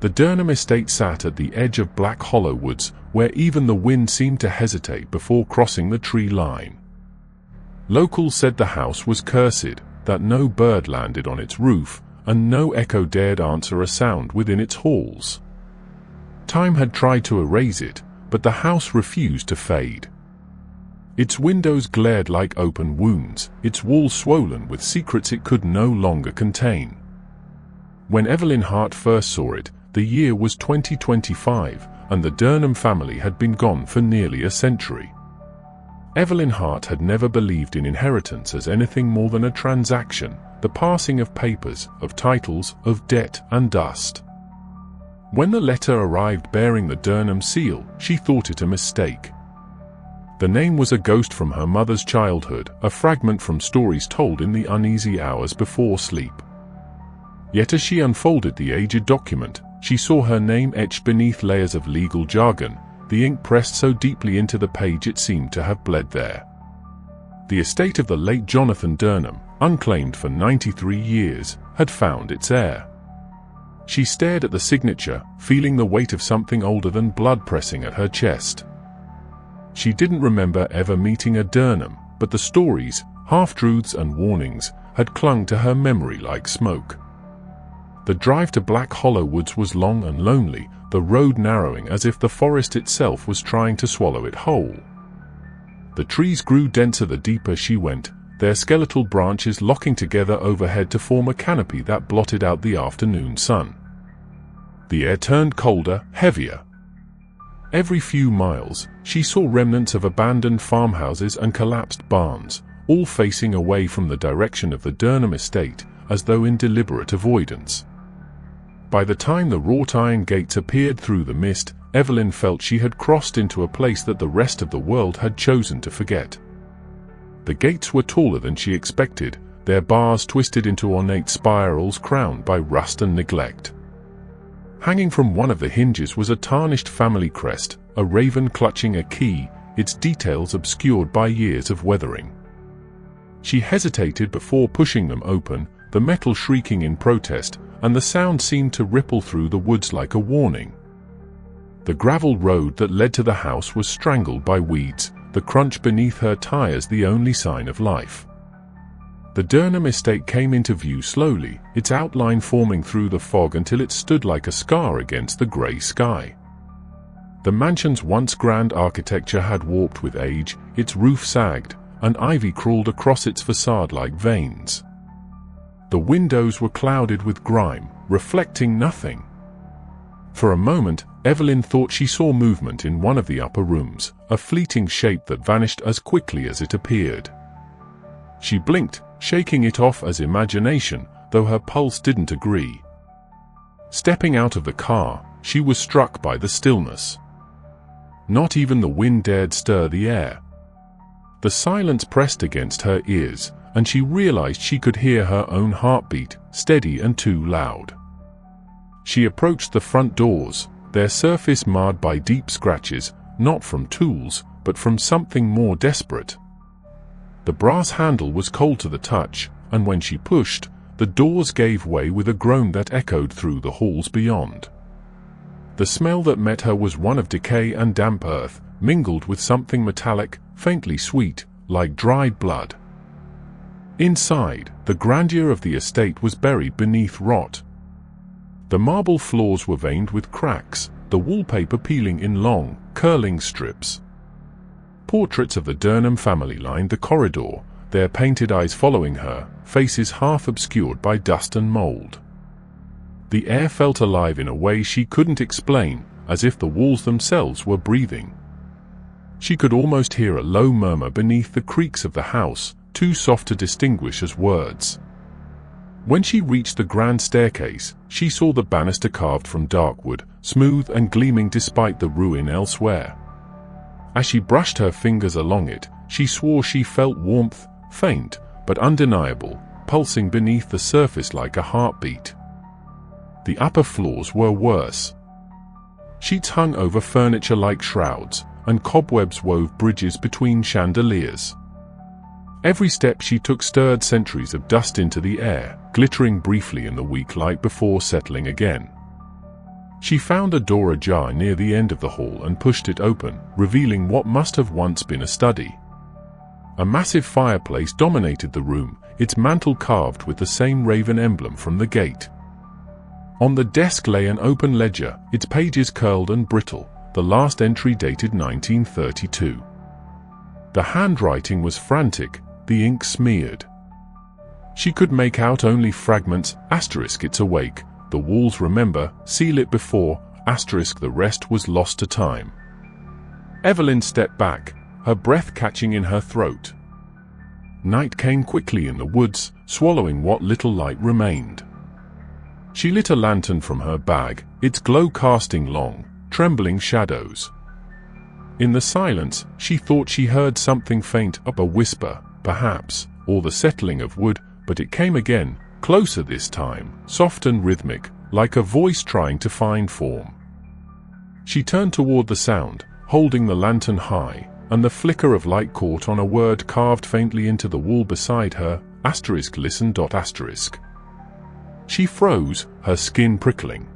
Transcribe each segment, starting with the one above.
The Durnham Estate sat at the edge of Black Hollow Woods, where even the wind seemed to hesitate before crossing the tree line. Locals said the house was cursed, that no bird landed on its roof, and no echo dared answer a sound within its halls. Time had tried to erase it, but the house refused to fade. Its windows glared like open wounds, its walls swollen with secrets it could no longer contain. When Evelyn Hart first saw it, the year was 2025, and the Durnham family had been gone for nearly a century. Evelyn Hart had never believed in inheritance as anything more than a transaction, the passing of papers, of titles, of debt and dust. When the letter arrived bearing the Durnham seal, she thought it a mistake. The name was a ghost from her mother's childhood, a fragment from stories told in the uneasy hours before sleep. Yet as she unfolded the aged document, she saw her name etched beneath layers of legal jargon, the ink pressed so deeply into the page it seemed to have bled there. The estate of the late Jonathan Durnham, unclaimed for 93 years, had found its heir. She stared at the signature, feeling the weight of something older than blood pressing at her chest. She didn't remember ever meeting a Durnham, but the stories, half-truths and warnings, had clung to her memory like smoke. The drive to Black Hollow Woods was long and lonely, the road narrowing as if the forest itself was trying to swallow it whole. The trees grew denser the deeper she went, their skeletal branches locking together overhead to form a canopy that blotted out the afternoon sun. The air turned colder, heavier. Every few miles, she saw remnants of abandoned farmhouses and collapsed barns, all facing away from the direction of the Durnham estate, as though in deliberate avoidance. By the time the wrought iron gates appeared through the mist, Evelyn felt she had crossed into a place that the rest of the world had chosen to forget. The gates were taller than she expected, their bars twisted into ornate spirals crowned by rust and neglect. Hanging from one of the hinges was a tarnished family crest, a raven clutching a key, its details obscured by years of weathering. She hesitated before pushing them open, the metal shrieking in protest, and the sound seemed to ripple through the woods like a warning. The gravel road that led to the house was strangled by weeds, the crunch beneath her tires the only sign of life. The Durnham estate came into view slowly, its outline forming through the fog until it stood like a scar against the grey sky. The mansion's once grand architecture had warped with age, its roof sagged, and ivy crawled across its facade like veins. The windows were clouded with grime, reflecting nothing. For a moment, Evelyn thought she saw movement in one of the upper rooms, a fleeting shape that vanished as quickly as it appeared. She blinked, shaking it off as imagination, though her pulse didn't agree. Stepping out of the car, she was struck by the stillness. Not even the wind dared stir the air. The silence pressed against her ears, and she realized she could hear her own heartbeat, steady and too loud. She approached the front doors, their surface marred by deep scratches, not from tools, but from something more desperate. The brass handle was cold to the touch, and when she pushed, the doors gave way with a groan that echoed through the halls beyond. The smell that met her was one of decay and damp earth, mingled with something metallic, faintly sweet, like dried blood. Inside, the grandeur of the estate was buried beneath rot. The marble floors were veined with cracks, the wallpaper peeling in long, curling strips. Portraits of the Durnham family lined the corridor, their painted eyes following her, faces half obscured by dust and mold. The air felt alive in a way she couldn't explain, as if the walls themselves were breathing. She could almost hear a low murmur beneath the creaks of the house, too soft to distinguish as words. When she reached the grand staircase, she saw the banister carved from dark wood, smooth and gleaming despite the ruin elsewhere. As she brushed her fingers along it, she swore she felt warmth, faint, but undeniable, pulsing beneath the surface like a heartbeat. The upper floors were worse. Sheets hung over furniture like shrouds, and cobwebs wove bridges between chandeliers. Every step she took stirred centuries of dust into the air, glittering briefly in the weak light before settling again. She found a door ajar near the end of the hall and pushed it open, revealing what must have once been a study. A massive fireplace dominated the room, its mantel carved with the same raven emblem from the gate. On the desk lay an open ledger, its pages curled and brittle, the last entry dated 1932. The handwriting was frantic, the ink smeared. She could make out only fragments, asterisk it's awake, the walls remember, seal it before, asterisk the rest was lost to time. Evelyn stepped back, her breath catching in her throat. Night came quickly in the woods, swallowing what little light remained. She lit a lantern from her bag, its glow casting long, trembling shadows. In the silence, she thought she heard something faint, a whisper, perhaps, or the settling of wood, but it came again, closer this time, soft and rhythmic, like a voice trying to find form. She turned toward the sound, holding the lantern high, and the flicker of light caught on a word carved faintly into the wall beside her, asterisk listen. Asterisk. She froze, her skin prickling.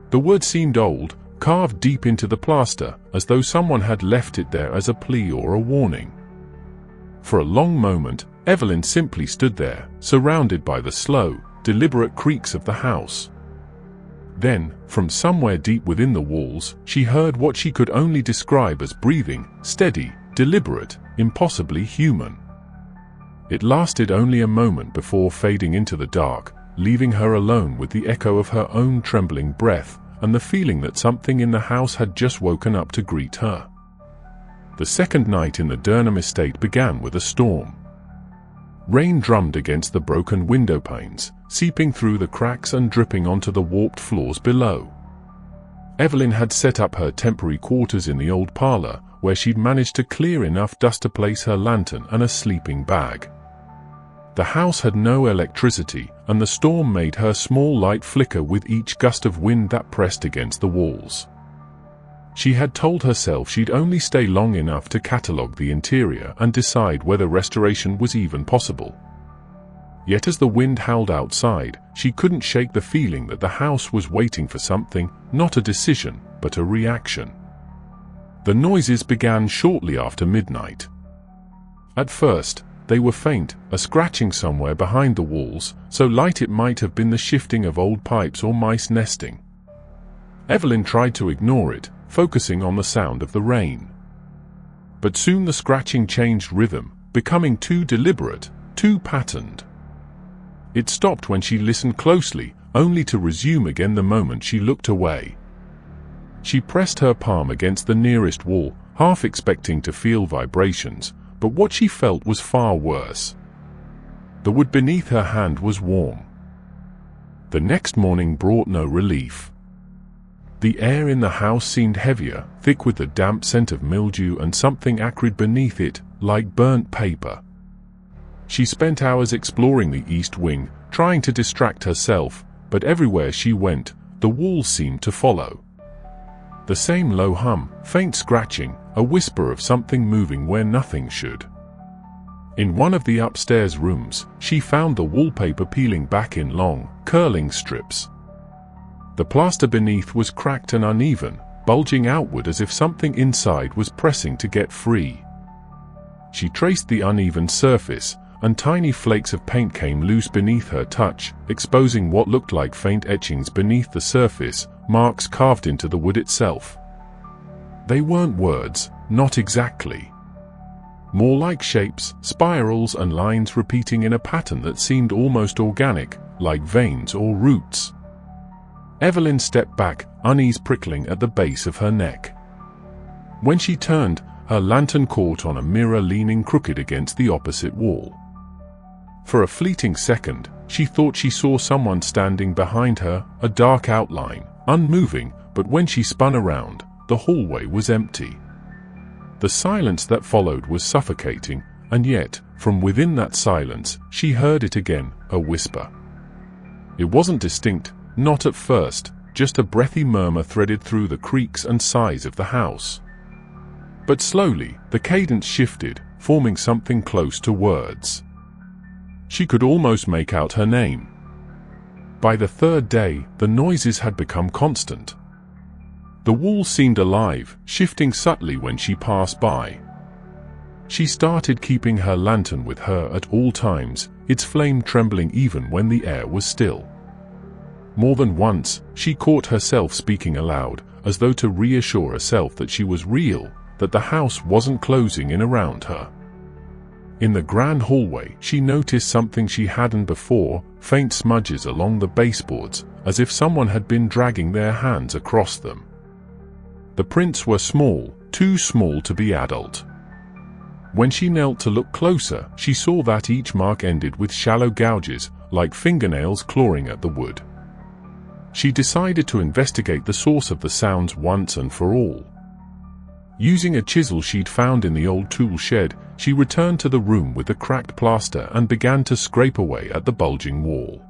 The word seemed old, carved deep into the plaster, as though someone had left it there as a plea or a warning. For a long moment, Evelyn simply stood there, surrounded by the slow, deliberate creaks of the house. Then, from somewhere deep within the walls, she heard what she could only describe as breathing, steady, deliberate, impossibly human. It lasted only a moment before fading into the dark, leaving her alone with the echo of her own trembling breath, and the feeling that something in the house had just woken up to greet her. The second night in the Durnham Estate began with a storm. Rain drummed against the broken window panes, seeping through the cracks and dripping onto the warped floors below. Evelyn had set up her temporary quarters in the old parlor, where she'd managed to clear enough dust to place her lantern and a sleeping bag. The house had no electricity, and the storm made her small light flicker with each gust of wind that pressed against the walls. She had told herself she'd only stay long enough to catalogue the interior and decide whether restoration was even possible. Yet as the wind howled outside, she couldn't shake the feeling that the house was waiting for something, not a decision, but a reaction. The noises began shortly after midnight. At first, they were faint, a scratching somewhere behind the walls, so light it might have been the shifting of old pipes or mice nesting. Evelyn tried to ignore it, focusing on the sound of the rain. But soon the scratching changed rhythm, becoming too deliberate, too patterned. It stopped when she listened closely, only to resume again the moment she looked away. She pressed her palm against the nearest wall, half expecting to feel vibrations, but what she felt was far worse. The wood beneath her hand was warm. The next morning brought no relief. The air in the house seemed heavier, thick with the damp scent of mildew and something acrid beneath it, like burnt paper. She spent hours exploring the east wing, trying to distract herself, but everywhere she went, the walls seemed to follow. The same low hum, faint scratching, a whisper of something moving where nothing should. In one of the upstairs rooms, she found the wallpaper peeling back in long, curling strips. The plaster beneath was cracked and uneven, bulging outward as if something inside was pressing to get free. She traced the uneven surface, and tiny flakes of paint came loose beneath her touch, exposing what looked like faint etchings beneath the surface, marks carved into the wood itself. They weren't words, not exactly. More like shapes, spirals and lines repeating in a pattern that seemed almost organic, like veins or roots. Evelyn stepped back, unease prickling at the base of her neck. When she turned, her lantern caught on a mirror leaning crooked against the opposite wall. For a fleeting second, she thought she saw someone standing behind her, a dark outline, unmoving, but when she spun around, the hallway was empty. The silence that followed was suffocating, and yet, from within that silence, she heard it again, a whisper. It wasn't distinct, not at first, just a breathy murmur threaded through the creaks and sighs of the house. But slowly, the cadence shifted, forming something close to words. She could almost make out her name. By the third day, the noises had become constant. The wall seemed alive, shifting subtly when she passed by. She started keeping her lantern with her at all times, its flame trembling even when the air was still. More than once, she caught herself speaking aloud, as though to reassure herself that she was real, that the house wasn't closing in around her. In the grand hallway, she noticed something she hadn't before, faint smudges along the baseboards, as if someone had been dragging their hands across them. The prints were small, too small to be adult. When she knelt to look closer, she saw that each mark ended with shallow gouges, like fingernails clawing at the wood. She decided to investigate the source of the sounds once and for all. Using a chisel she'd found in the old tool shed, she returned to the room with the cracked plaster and began to scrape away at the bulging wall.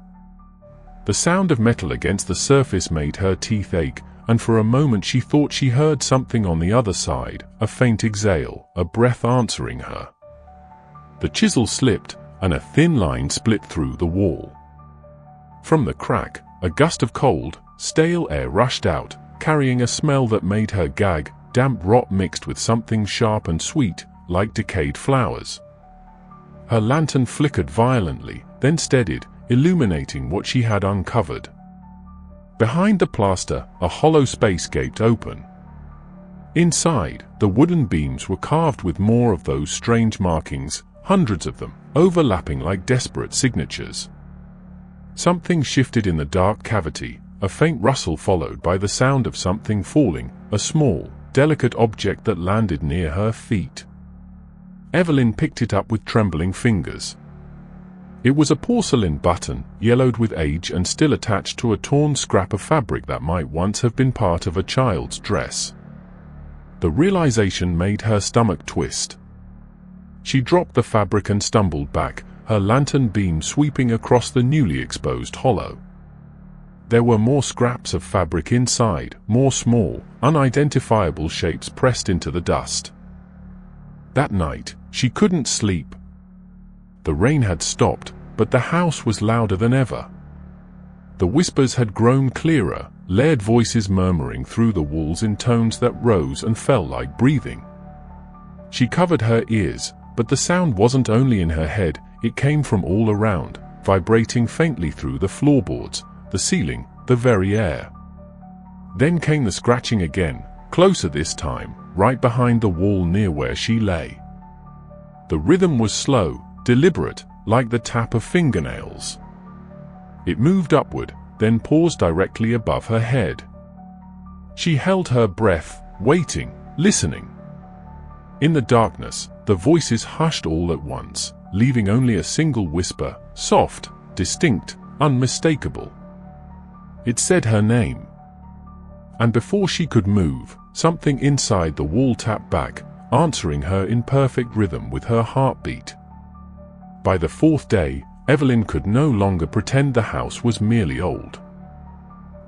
The sound of metal against the surface made her teeth ache, and for a moment she thought she heard something on the other side, a faint exhale, a breath answering her. The chisel slipped, and a thin line split through the wall. From the crack, a gust of cold, stale air rushed out, carrying a smell that made her gag, damp rot mixed with something sharp and sweet, like decayed flowers. Her lantern flickered violently, then steadied, illuminating what she had uncovered. Behind the plaster, a hollow space gaped open. Inside, the wooden beams were carved with more of those strange markings, hundreds of them, overlapping like desperate signatures. Something shifted in the dark cavity, a faint rustle followed by the sound of something falling, a small, delicate object that landed near her feet. Evelyn picked it up with trembling fingers. It was a porcelain button, yellowed with age and still attached to a torn scrap of fabric that might once have been part of a child's dress. The realization made her stomach twist. She dropped the fabric and stumbled back, her lantern beam sweeping across the newly exposed hollow. There were more scraps of fabric inside, more small, unidentifiable shapes pressed into the dust. That night, she couldn't sleep. The rain had stopped, but the house was louder than ever. The whispers had grown clearer, layered voices murmuring through the walls in tones that rose and fell like breathing. She covered her ears, but the sound wasn't only in her head, it came from all around, vibrating faintly through the floorboards, the ceiling, the very air. Then came the scratching again, closer this time, right behind the wall near where she lay. The rhythm was slow, deliberate, like the tap of fingernails. It moved upward, then paused directly above her head. She held her breath, waiting, listening. In the darkness, the voices hushed all at once, leaving only a single whisper, soft, distinct, unmistakable. It said her name. And before she could move, something inside the wall tapped back, answering her in perfect rhythm with her heartbeat. By the fourth day, Evelyn could no longer pretend the house was merely old.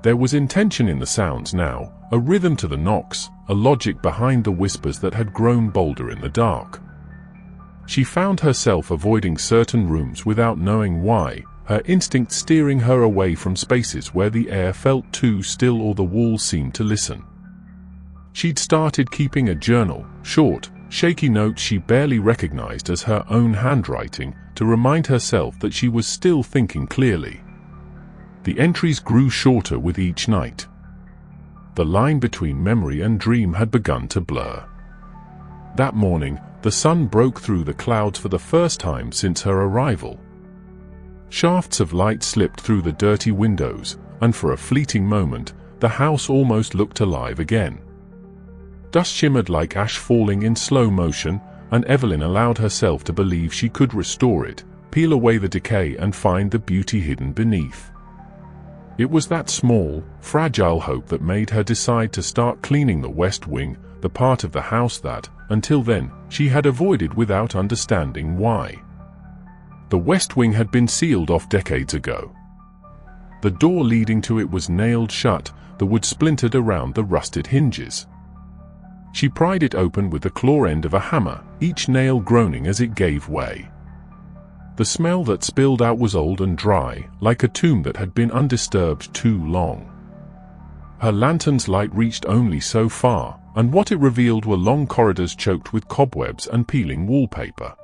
There was intention in the sounds now, a rhythm to the knocks, a logic behind the whispers that had grown bolder in the dark. She found herself avoiding certain rooms without knowing why, her instinct steering her away from spaces where the air felt too still or the walls seemed to listen. She'd started keeping a journal, short, shaky notes she barely recognized as her own handwriting, to remind herself that she was still thinking clearly. The entries grew shorter with each night. The line between memory and dream had begun to blur. That morning, the sun broke through the clouds for the first time since her arrival. Shafts of light slipped through the dirty windows, and for a fleeting moment, the house almost looked alive again. Dust shimmered like ash falling in slow motion, and Evelyn allowed herself to believe she could restore it, peel away the decay and find the beauty hidden beneath. It was that small, fragile hope that made her decide to start cleaning the west wing, the part of the house that, until then, she had avoided without understanding why. The west wing had been sealed off decades ago. The door leading to it was nailed shut, the wood splintered around the rusted hinges. She pried it open with the claw end of a hammer, each nail groaning as it gave way. The smell that spilled out was old and dry, like a tomb that had been undisturbed too long. Her lantern's light reached only so far, and what it revealed were long corridors choked with cobwebs and peeling wallpaper.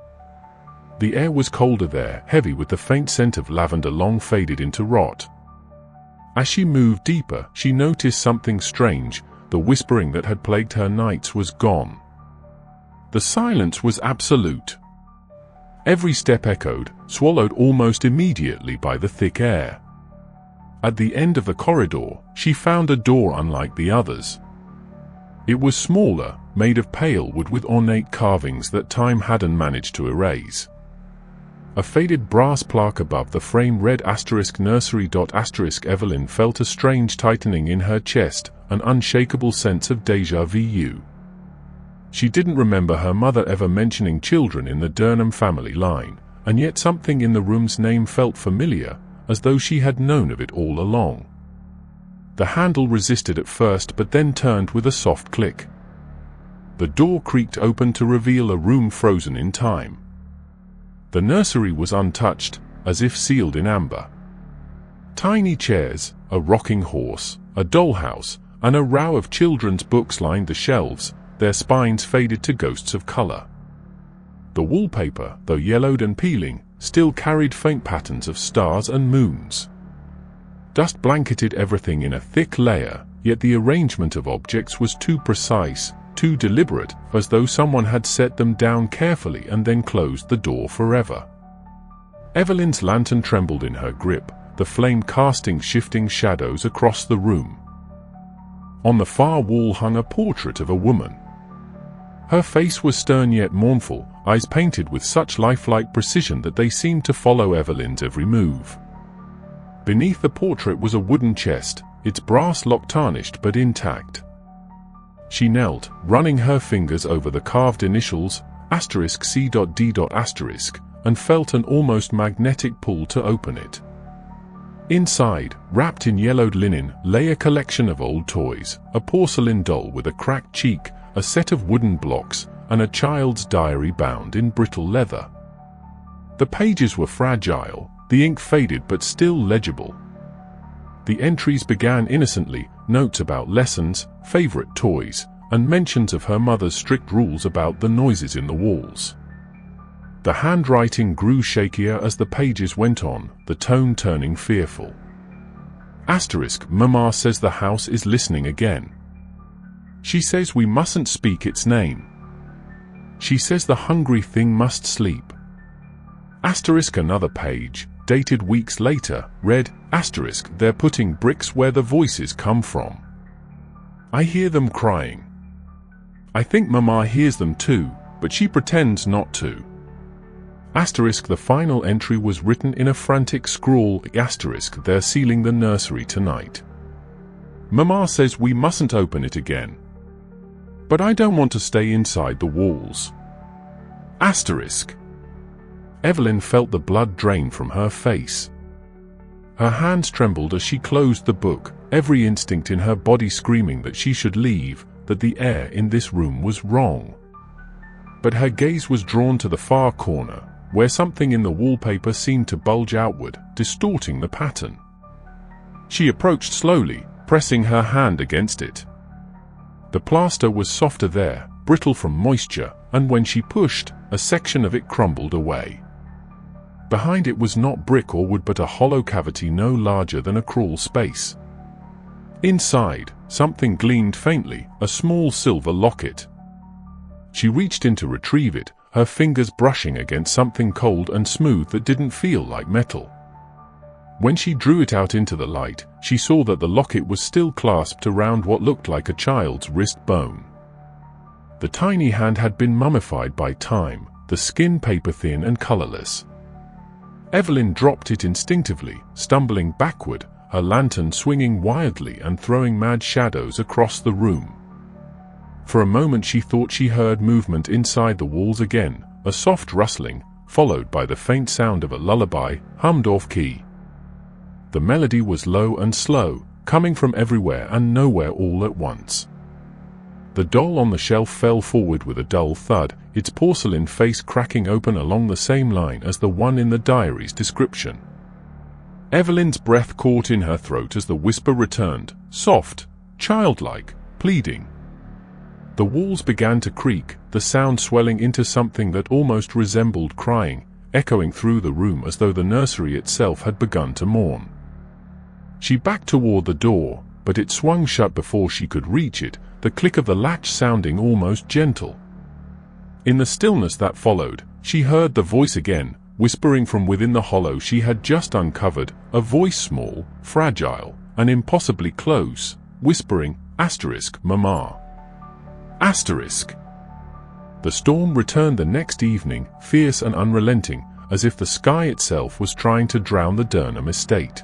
The air was colder there, heavy with the faint scent of lavender long faded into rot. As she moved deeper, she noticed something strange. The whispering that had plagued her nights was gone. The silence was absolute. Every step echoed, swallowed almost immediately by the thick air. At the end of the corridor, she found a door unlike the others. It was smaller, made of pale wood with ornate carvings that time hadn't managed to erase. A faded brass plaque above the frame read *nursery. Evelyn felt a strange tightening in her chest, an unshakable sense of déjà vu. She didn't remember her mother ever mentioning children in the Durnham family line, and yet something in the room's name felt familiar, as though she had known of it all along. The handle resisted at first but then turned with a soft click. The door creaked open to reveal a room frozen in time. The nursery was untouched, as if sealed in amber. Tiny chairs, a rocking horse, a dollhouse, and a row of children's books lined the shelves, their spines faded to ghosts of color. The wallpaper, though yellowed and peeling, still carried faint patterns of stars and moons. Dust blanketed everything in a thick layer, yet the arrangement of objects was too precise, too deliberate, as though someone had set them down carefully and then closed the door forever. Evelyn's lantern trembled in her grip, the flame casting shifting shadows across the room. On the far wall hung a portrait of a woman. Her face was stern yet mournful, eyes painted with such lifelike precision that they seemed to follow Evelyn's every move. Beneath the portrait was a wooden chest, its brass lock tarnished but intact. She knelt, running her fingers over the carved initials, *C.D. and felt an almost magnetic pull to open it. Inside, wrapped in yellowed linen, lay a collection of old toys, a porcelain doll with a cracked cheek, a set of wooden blocks, and a child's diary bound in brittle leather. The pages were fragile, the ink faded but still legible. The entries began innocently, notes about lessons, favorite toys, and mentions of her mother's strict rules about the noises in the walls. The handwriting grew shakier as the pages went on, the tone turning fearful. Mama says the house is listening again. She says we mustn't speak its name. She says the hungry thing must sleep. Another page, dated weeks later, read, they're putting bricks where the voices come from. I hear them crying. I think Mama hears them too, but she pretends not to. The final entry was written in a frantic scrawl, they're sealing the nursery tonight. Mama says we mustn't open it again. But I don't want to stay inside the walls. Evelyn felt the blood drain from her face. Her hands trembled as she closed the book, every instinct in her body screaming that she should leave, that the air in this room was wrong. But her gaze was drawn to the far corner, where something in the wallpaper seemed to bulge outward, distorting the pattern. She approached slowly, pressing her hand against it. The plaster was softer there, brittle from moisture, and when she pushed, a section of it crumbled away. Behind it was not brick or wood but a hollow cavity no larger than a crawl space. Inside, something gleamed faintly, a small silver locket. She reached in to retrieve it, her fingers brushing against something cold and smooth that didn't feel like metal. When she drew it out into the light, she saw that the locket was still clasped around what looked like a child's wrist bone. The tiny hand had been mummified by time, the skin paper-thin and colorless. Evelyn dropped it instinctively, stumbling backward, her lantern swinging wildly and throwing mad shadows across the room. For a moment she thought she heard movement inside the walls again, a soft rustling, followed by the faint sound of a lullaby, hummed off-key. The melody was low and slow, coming from everywhere and nowhere all at once. The doll on the shelf fell forward with a dull thud, its porcelain face cracking open along the same line as the one in the diary's description. Evelyn's breath caught in her throat as the whisper returned, soft, childlike, pleading. The walls began to creak, the sound swelling into something that almost resembled crying, echoing through the room as though the nursery itself had begun to mourn. She backed toward the door, but it swung shut before she could reach it, the click of the latch sounding almost gentle. In the stillness that followed, she heard the voice again, whispering from within the hollow she had just uncovered, a voice small, fragile, and impossibly close, whispering, "Mama." The storm returned the next evening, fierce and unrelenting, as if the sky itself was trying to drown the Durnham Estate.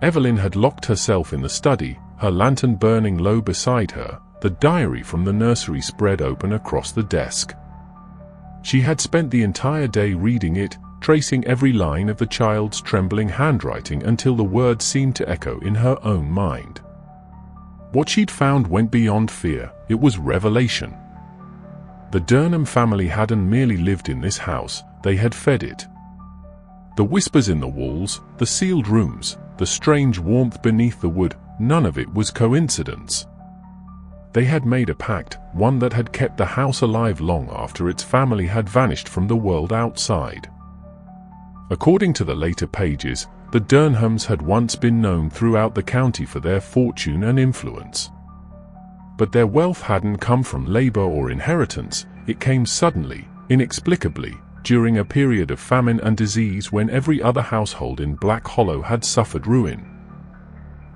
Evelyn had locked herself in the study, her lantern burning low beside her, the diary from the nursery spread open across the desk. She had spent the entire day reading it, tracing every line of the child's trembling handwriting until the words seemed to echo in her own mind. What she'd found went beyond fear, it was revelation. The Durnham family hadn't merely lived in this house, they had fed it. The whispers in the walls, the sealed rooms, the strange warmth beneath the wood, none of it was coincidence. They had made a pact, one that had kept the house alive long after its family had vanished from the world outside. According to the later pages, the Durnhams had once been known throughout the county for their fortune and influence. But their wealth hadn't come from labor or inheritance, it came suddenly, inexplicably, during a period of famine and disease when every other household in Black Hollow had suffered ruin.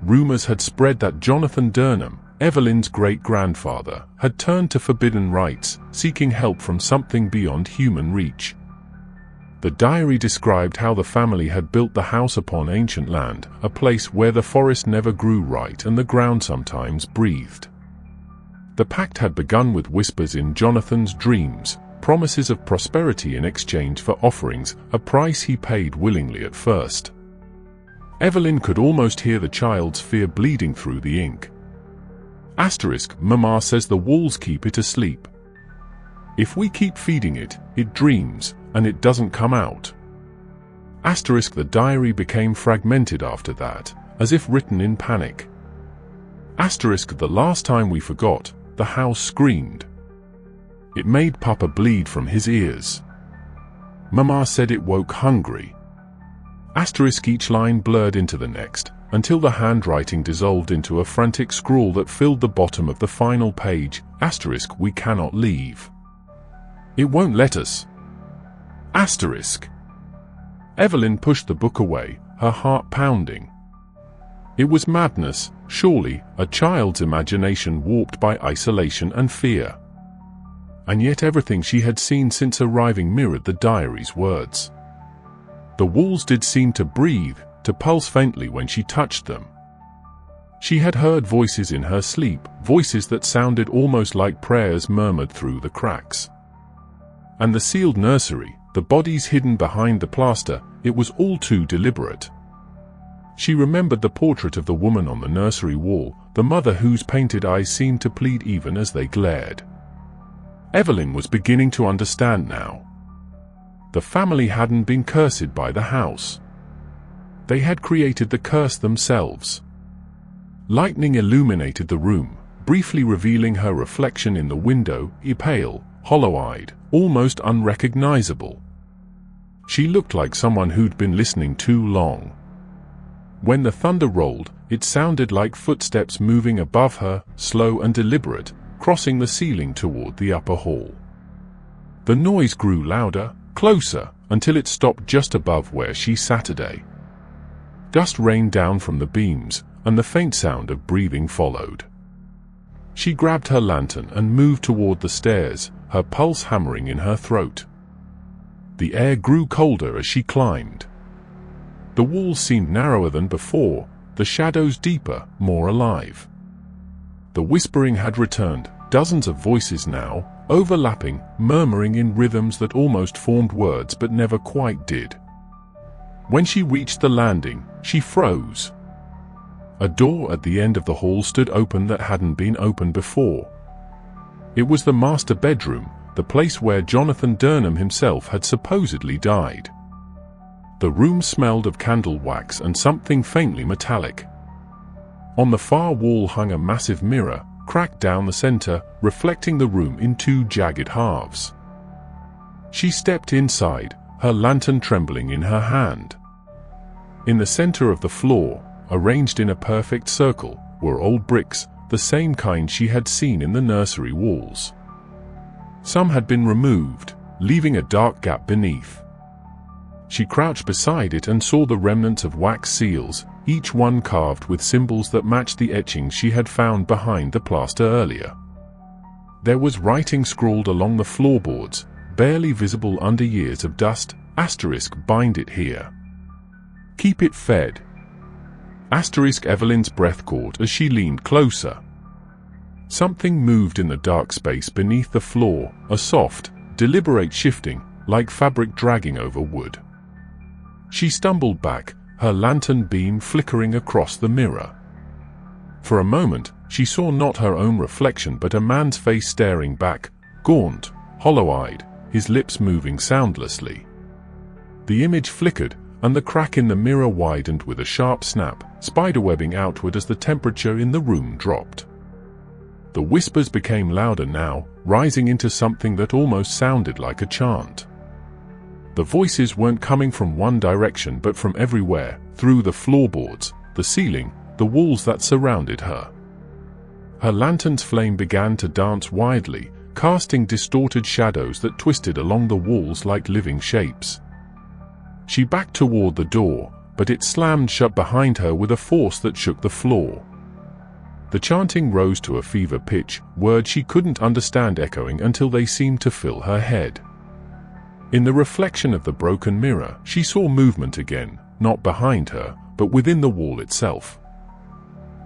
Rumors had spread that Jonathan Durnham, Evelyn's great-grandfather, had turned to forbidden rites, seeking help from something beyond human reach. The diary described how the family had built the house upon ancient land, a place where the forest never grew right and the ground sometimes breathed. The pact had begun with whispers in Jonathan's dreams, promises of prosperity in exchange for offerings, a price he paid willingly at first. Evelyn could almost hear the child's fear bleeding through the ink. Mama says the walls keep it asleep. If we keep feeding it, it dreams, and it doesn't come out. The diary became fragmented after that, as if written in panic. The last time we forgot, the house screamed. It made Papa bleed from his ears. Mama said it woke hungry. Each line blurred into the next, until the handwriting dissolved into a frantic scrawl that filled the bottom of the final page, "We cannot leave. It won't let us." Evelyn pushed the book away, her heart pounding. It was madness, surely, a child's imagination warped by isolation and fear. And yet everything she had seen since arriving mirrored the diary's words. The walls did seem to breathe, to pulse faintly when she touched them. She had heard voices in her sleep, voices that sounded almost like prayers murmured through the cracks. And the sealed nursery, the bodies hidden behind the plaster, it was all too deliberate. She remembered the portrait of the woman on the nursery wall, the mother whose painted eyes seemed to plead even as they glared. Evelyn was beginning to understand now. The family hadn't been cursed by the house. They had created the curse themselves. Lightning illuminated the room, briefly revealing her reflection in the window, pale, hollow-eyed, almost unrecognizable. She looked like someone who'd been listening too long. When the thunder rolled, it sounded like footsteps moving above her, slow and deliberate, crossing the ceiling toward the upper hall. The noise grew louder, closer, until it stopped just above where she sat today. Dust rained down from the beams, and the faint sound of breathing followed. She grabbed her lantern and moved toward the stairs, her pulse hammering in her throat. The air grew colder as she climbed. The walls seemed narrower than before, the shadows deeper, more alive. The whispering had returned, dozens of voices now, overlapping, murmuring in rhythms that almost formed words but never quite did. When she reached the landing, she froze. A door at the end of the hall stood open that hadn't been opened before. It was the master bedroom, the place where Jonathan Durnham himself had supposedly died. The room smelled of candle wax and something faintly metallic. On the far wall hung a massive mirror, cracked down the center, reflecting the room in two jagged halves. She stepped inside, her lantern trembling in her hand. In the center of the floor, arranged in a perfect circle, were old bricks, the same kind she had seen in the nursery walls. Some had been removed, leaving a dark gap beneath. She crouched beside it and saw the remnants of wax seals, each one carved with symbols that matched the etchings she had found behind the plaster earlier. There was writing scrawled along the floorboards, barely visible under years of dust. * bind it here. Keep it fed. * Evelyn's breath caught as she leaned closer. Something moved in the dark space beneath the floor, a soft, deliberate shifting, like fabric dragging over wood. She stumbled back, her lantern beam flickering across the mirror. For a moment, she saw not her own reflection but a man's face staring back, gaunt, hollow-eyed, his lips moving soundlessly. The image flickered, and the crack in the mirror widened with a sharp snap, spiderwebbing outward as the temperature in the room dropped. The whispers became louder now, rising into something that almost sounded like a chant. The voices weren't coming from one direction but from everywhere, through the floorboards, the ceiling, the walls that surrounded her. Her lantern's flame began to dance wildly, casting distorted shadows that twisted along the walls like living shapes. She backed toward the door, but it slammed shut behind her with a force that shook the floor. The chanting rose to a fever pitch, words she couldn't understand echoing until they seemed to fill her head. In the reflection of the broken mirror, she saw movement again, not behind her, but within the wall itself.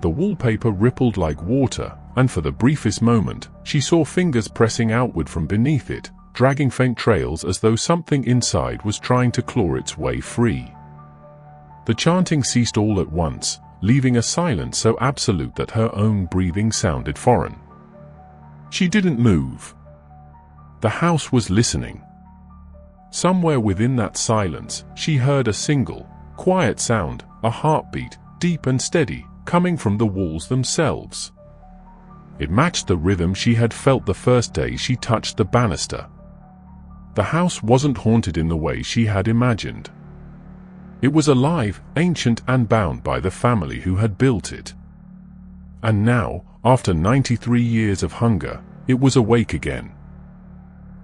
The wallpaper rippled like water, and for the briefest moment, she saw fingers pressing outward from beneath it, dragging faint trails as though something inside was trying to claw its way free. The chanting ceased all at once, leaving a silence so absolute that her own breathing sounded foreign. She didn't move. The house was listening. Somewhere within that silence, she heard a single, quiet sound, a heartbeat, deep and steady, coming from the walls themselves. It matched the rhythm she had felt the first day she touched the banister. The house wasn't haunted in the way she had imagined. It was alive, ancient and bound by the family who had built it. And now, after 93 years of hunger, it was awake again.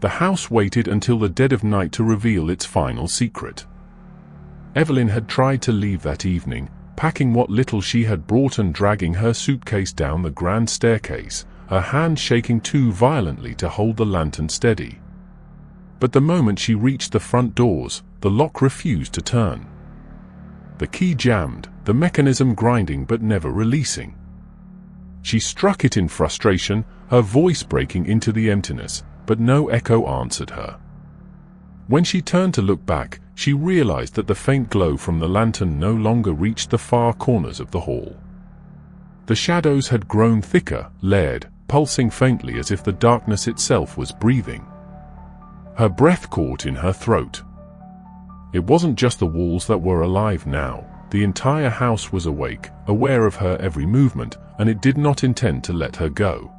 The house waited until the dead of night to reveal its final secret. Evelyn had tried to leave that evening, packing what little she had brought and dragging her suitcase down the grand staircase, her hand shaking too violently to hold the lantern steady. But the moment she reached the front doors, the lock refused to turn. The key jammed, the mechanism grinding but never releasing. She struck it in frustration, her voice breaking into the emptiness, but no echo answered her. When she turned to look back, she realized that the faint glow from the lantern no longer reached the far corners of the hall. The shadows had grown thicker, layered, pulsing faintly as if the darkness itself was breathing. Her breath caught in her throat. It wasn't just the walls that were alive now. The entire house was awake, aware of her every movement, and it did not intend to let her go.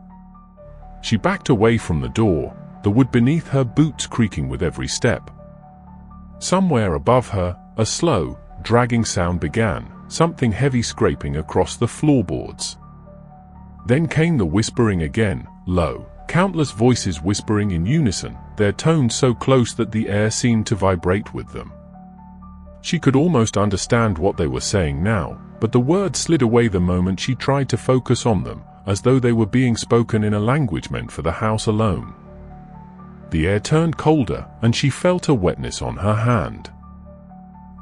She backed away from the door, the wood beneath her boots creaking with every step. Somewhere above her, a slow, dragging sound began, something heavy scraping across the floorboards. Then came the whispering again, low, countless voices whispering in unison, their tones so close that the air seemed to vibrate with them. She could almost understand what they were saying now, but the words slid away the moment she tried to focus on them, as though they were being spoken in a language meant for the house alone. The air turned colder, and she felt a wetness on her hand.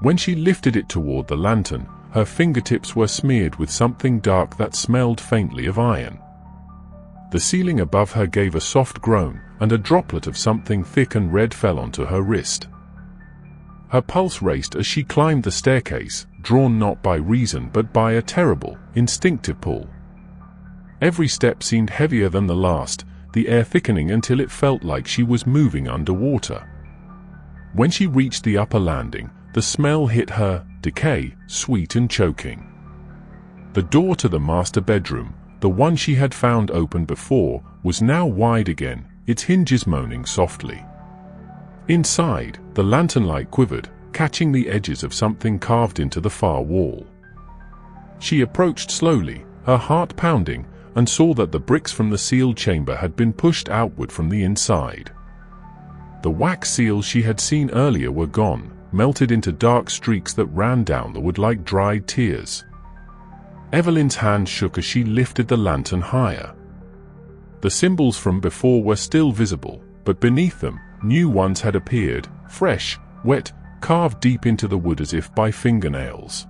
When she lifted it toward the lantern, her fingertips were smeared with something dark that smelled faintly of iron. The ceiling above her gave a soft groan, and a droplet of something thick and red fell onto her wrist. Her pulse raced as she climbed the staircase, drawn not by reason but by a terrible, instinctive pull. Every step seemed heavier than the last, the air thickening until it felt like she was moving underwater. When she reached the upper landing, the smell hit her, decay, sweet and choking. The door to the master bedroom, the one she had found open before, was now wide again, its hinges moaning softly. Inside, the lantern light quivered, catching the edges of something carved into the far wall. She approached slowly, her heart pounding, and saw that the bricks from the sealed chamber had been pushed outward from the inside. The wax seals she had seen earlier were gone, melted into dark streaks that ran down the wood like dried tears. Evelyn's hand shook as she lifted the lantern higher. The symbols from before were still visible, but beneath them, new ones had appeared, fresh, wet, carved deep into the wood as if by fingernails.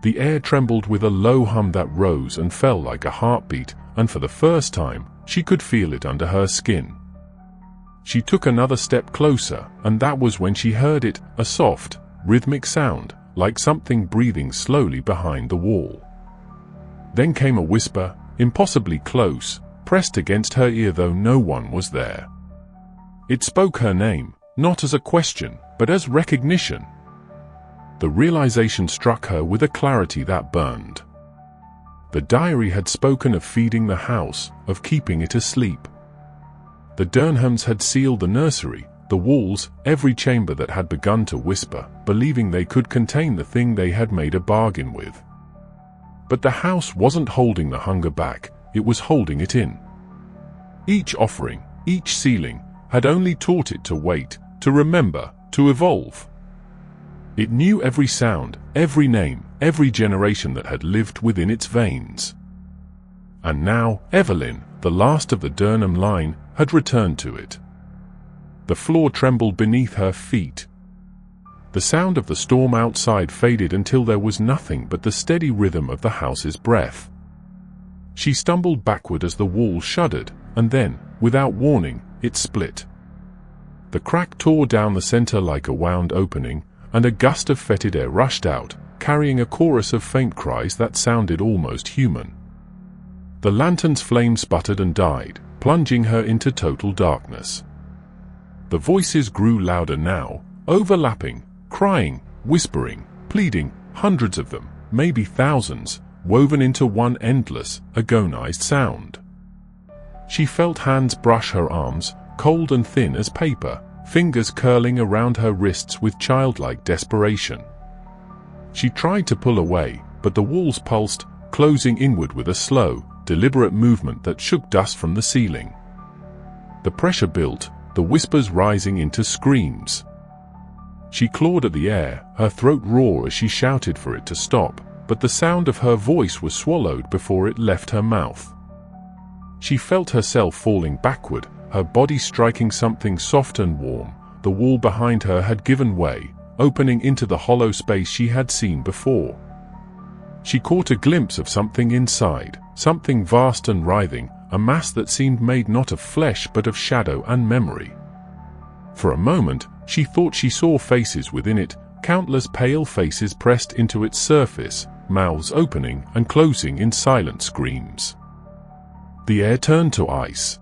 The air trembled with a low hum that rose and fell like a heartbeat, and for the first time, she could feel it under her skin. She took another step closer, and that was when she heard it, a soft, rhythmic sound, like something breathing slowly behind the wall. Then came a whisper, impossibly close, pressed against her ear though no one was there. It spoke her name, not as a question, but as recognition. The realization struck her with a clarity that burned. The diary had spoken of feeding the house, of keeping it asleep. The Durnhams had sealed the nursery, the walls, every chamber that had begun to whisper, believing they could contain the thing they had made a bargain with. But the house wasn't holding the hunger back, it was holding it in. Each offering, each sealing, had only taught it to wait, to remember, to evolve. It knew every sound, every name, every generation that had lived within its veins. And now, Evelyn, the last of the Durnham line, had returned to it. The floor trembled beneath her feet. The sound of the storm outside faded until there was nothing but the steady rhythm of the house's breath. She stumbled backward as the wall shuddered, and then, without warning, it split. The crack tore down the center like a wound opening, and a gust of fetid air rushed out, carrying a chorus of faint cries that sounded almost human. The lantern's flame sputtered and died, plunging her into total darkness. The voices grew louder now, overlapping, crying, whispering, pleading, hundreds of them, maybe thousands, woven into one endless, agonized sound. She felt hands brush her arms, cold and thin as paper, fingers curling around her wrists with childlike desperation. She tried to pull away, but the walls pulsed, closing inward with a slow, deliberate movement that shook dust from the ceiling. The pressure built, the whispers rising into screams. She clawed at the air, her throat raw as she shouted for it to stop, but the sound of her voice was swallowed before it left her mouth. She felt herself falling backward, her body striking something soft and warm. The wall behind her had given way, opening into the hollow space she had seen before. She caught a glimpse of something inside, something vast and writhing, a mass that seemed made not of flesh but of shadow and memory. For a moment, she thought she saw faces within it, countless pale faces pressed into its surface, mouths opening and closing in silent screams. The air turned to ice.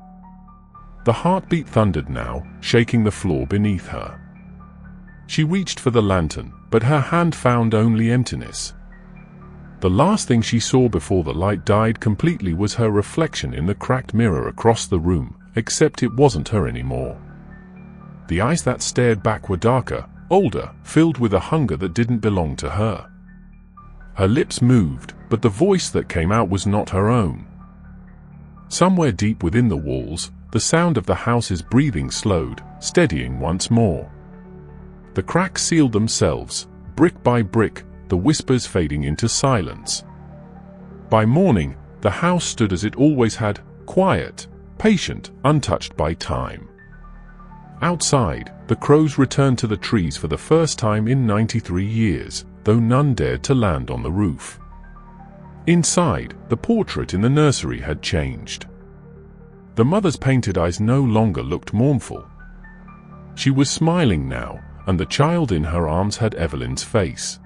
The heartbeat thundered now, shaking the floor beneath her. She reached for the lantern, but her hand found only emptiness. The last thing she saw before the light died completely was her reflection in the cracked mirror across the room, except it wasn't her anymore. The eyes that stared back were darker, older, filled with a hunger that didn't belong to her. Her lips moved, but the voice that came out was not her own. Somewhere deep within the walls, the sound of the house's breathing slowed, steadying once more. The cracks sealed themselves, brick by brick, the whispers fading into silence. By morning, the house stood as it always had, quiet, patient, untouched by time. Outside, the crows returned to the trees for the first time in 93 years, though none dared to land on the roof. Inside, the portrait in the nursery had changed. The mother's painted eyes no longer looked mournful. She was smiling now, and the child in her arms had Evelyn's face.